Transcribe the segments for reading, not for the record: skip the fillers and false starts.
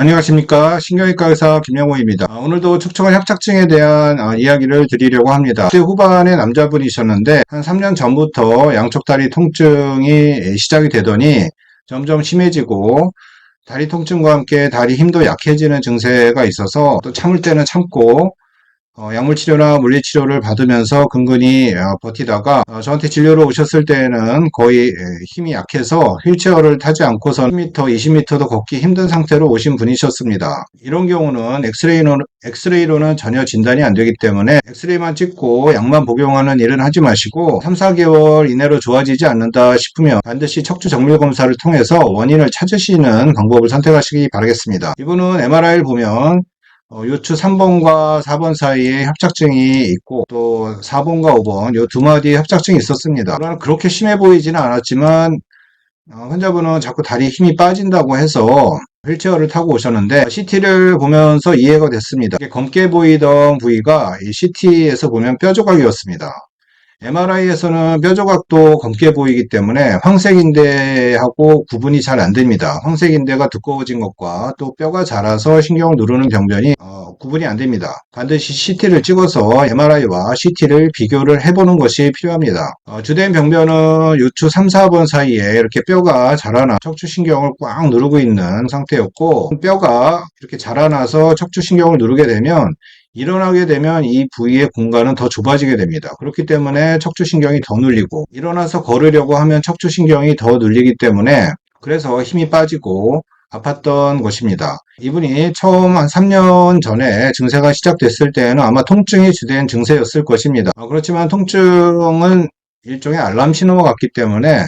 안녕하십니까. 신경외과 의사 김영호입니다. 오늘도 척추관 협착증에 대한 이야기를 드리려고 합니다. 10대 후반의 남자분이셨는데 한 3년 전부터 양쪽 다리 통증이 시작이 되더니 점점 심해지고 다리 통증과 함께 다리 힘도 약해지는 증세가 있어서 또 참을 때는 참고 약물 치료나 물리 치료를 받으면서 근근히 버티다가 저한테 진료로 오셨을 때에는 거의 힘이 약해서 휠체어를 타지 않고서 10m, 20m도 걷기 힘든 상태로 오신 분이셨습니다. 이런 경우는 엑스레이로는 전혀 진단이 안 되기 때문에 엑스레이만 찍고 약만 복용하는 일은 하지 마시고 3, 4개월 이내로 좋아지지 않는다 싶으면 반드시 척추 정밀 검사를 통해서 원인을 찾으시는 방법을 선택하시기 바라겠습니다. 이분은 MRI를 보면 요추 3번과 4번 사이에 협착증이 있고 또 4번과 5번 요 두 마디에 협착증이 있었습니다. 그러나 그렇게 심해 보이지는 않았지만 환자분은 자꾸 다리에 힘이 빠진다고 해서 휠체어를 타고 오셨는데 CT를 보면서 이해가 됐습니다. 검게 보이던 부위가 이 CT에서 보면 뼈 조각이었습니다. MRI에서는 뼈 조각도 검게 보이기 때문에 황색인대하고 구분이 잘 안 됩니다. 황색인대가 두꺼워진 것과 또 뼈가 자라서 신경을 누르는 병변이 구분이 안 됩니다. 반드시 CT를 찍어서 MRI와 CT를 비교를 해보는 것이 필요합니다. 주된 병변은 요추 3, 4번 사이에 이렇게 뼈가 자라나 척추신경을 꽉 누르고 있는 상태였고 뼈가 이렇게 자라나서 척추신경을 누르게 되면 일어나게 되면 이 부위의 공간은 더 좁아지게 됩니다. 그렇기 때문에 척추신경이 더 눌리고 일어나서 걸으려고 하면 척추신경이 더 눌리기 때문에 그래서 힘이 빠지고 아팠던 것입니다. 이분이 처음 한 3년 전에 증세가 시작됐을 때에는 아마 통증이 주된 증세였을 것입니다. 그렇지만 통증은 일종의 알람 신호와 같기 때문에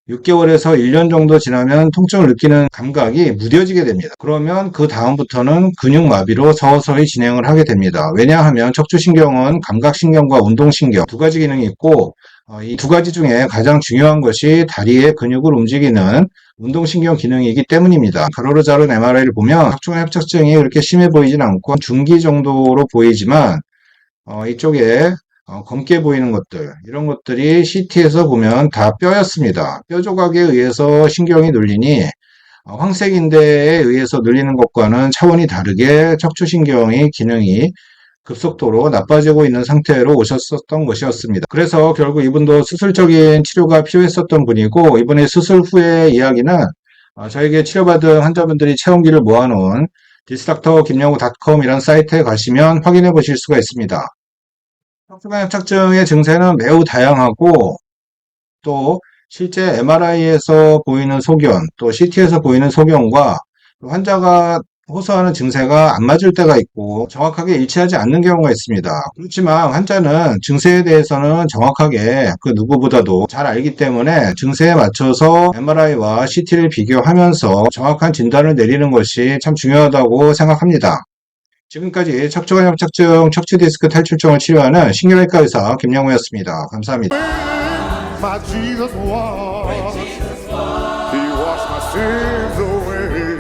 6개월에서 1년 정도 지나면 통증을 느끼는 감각이 무뎌지게 됩니다. 그러면 그 다음부터는 근육마비로 서서히 진행을 하게 됩니다. 왜냐하면 척추신경은 감각신경과 운동신경 두 가지 기능이 있고 이 두 가지 중에 가장 중요한 것이 다리의 근육을 움직이는 운동신경 기능이기 때문입니다. 가로로 자른 MRI를 보면 척추관 협착증이 그렇게 심해 보이진 않고 중기 정도로 보이지만 이쪽에 검게 보이는 것들 이런 것들이 CT에서 보면 다 뼈였습니다. 뼈 조각에 의해서 신경이 눌리니 황색인대에 의해서 눌리는 것과는 차원이 다르게 척추신경의 기능이 급속도로 나빠지고 있는 상태로 오셨었던 것이었습니다. 그래서 결국 이분도 수술적인 치료가 필요했었던 분이고 이번에 수술 후의 이야기는 저에게 치료받은 환자분들이 체온기를 모아놓은 디스닥터김영우.com 이런 사이트에 가시면 확인해 보실 수가 있습니다. 척추관 협착증의 증세는 매우 다양하고 또 실제 MRI에서 보이는 소견 또 CT에서 보이는 소견과 환자가 호소하는 증세가 안 맞을 때가 있고 정확하게 일치하지 않는 경우가 있습니다. 그렇지만 환자는 증세에 대해서는 정확하게 그 누구보다도 잘 알기 때문에 증세에 맞춰서 MRI와 CT를 비교하면서 정확한 진단을 내리는 것이 참 중요하다고 생각합니다. 지금까지 척추관 협착증, 척추디스크 탈출증을 치료하는 신경외과 의사 김영호였습니다. 감사합니다. My Jesus was, He washed my sins away.